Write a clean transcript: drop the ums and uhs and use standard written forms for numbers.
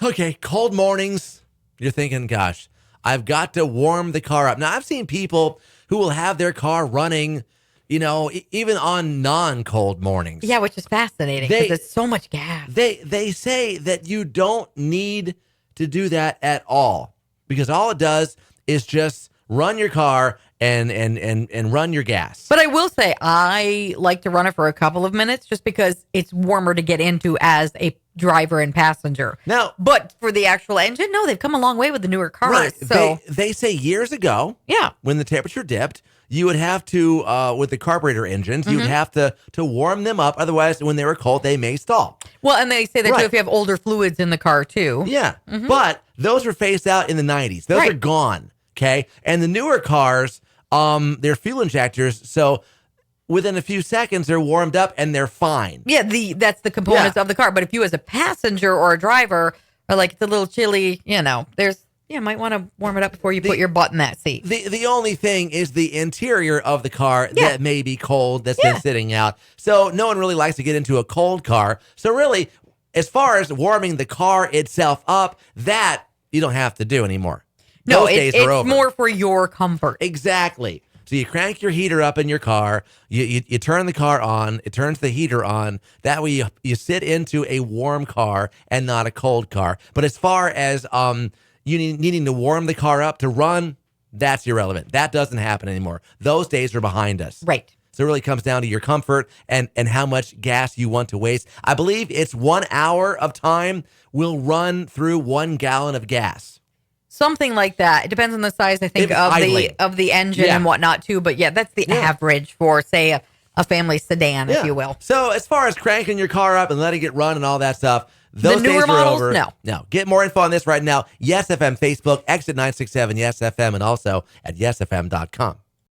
Okay, cold mornings. You're thinking, gosh, I've got to warm the car up. Now, I've seen people who will have their car running, even on non-cold mornings. Yeah, which is fascinating because it's so much gas. They say that you don't need to do that at all because all it does is just run your car and run your gas. But I will say I like to run it for a couple of minutes just because it's warmer to get into as a driver and passenger. Now, but for the actual engine, no, they've come a long way with the newer cars. Right. So they say years ago, yeah, when the temperature dipped, you would have to, with the carburetor engines, you would have to warm them up. Otherwise, when they were cold, they may stall. Well, and they say that too if you have older fluids in the car too. Yeah. But those were phased out in the 90s. Those are gone. Okay. And the newer cars, they're fuel injectors. So within a few seconds, they're warmed up and they're fine. Yeah, that's the components of the car. But if you as a passenger or a driver are like, it's a little chilly, might want to warm it up before you put your butt in that seat. The only thing is the interior of the car that may be cold that's been sitting out. So no one really likes to get into a cold car. So really, as far as warming the car itself up, that you don't have to do anymore. No, Those days are over. It's more for your comfort. Exactly. So you crank your heater up in your car, you turn the car on, it turns the heater on. That way you sit into a warm car and not a cold car. But as far as needing to warm the car up to run, that's irrelevant. That doesn't happen anymore. Those days are behind us. Right. So it really comes down to your comfort and how much gas you want to waste. I believe it's 1 hour of time will run through 1 gallon of gas. Something like that. It depends on the size, I think, of the engine and whatnot too. But yeah, that's the average for, say, a family sedan, if you will. So as far as cranking your car up and letting it run and all that stuff, those the newer days are models, over. No. Get more info on this right now. Yes FM Facebook, exit 967 Yes FM, and also at yesfm.com.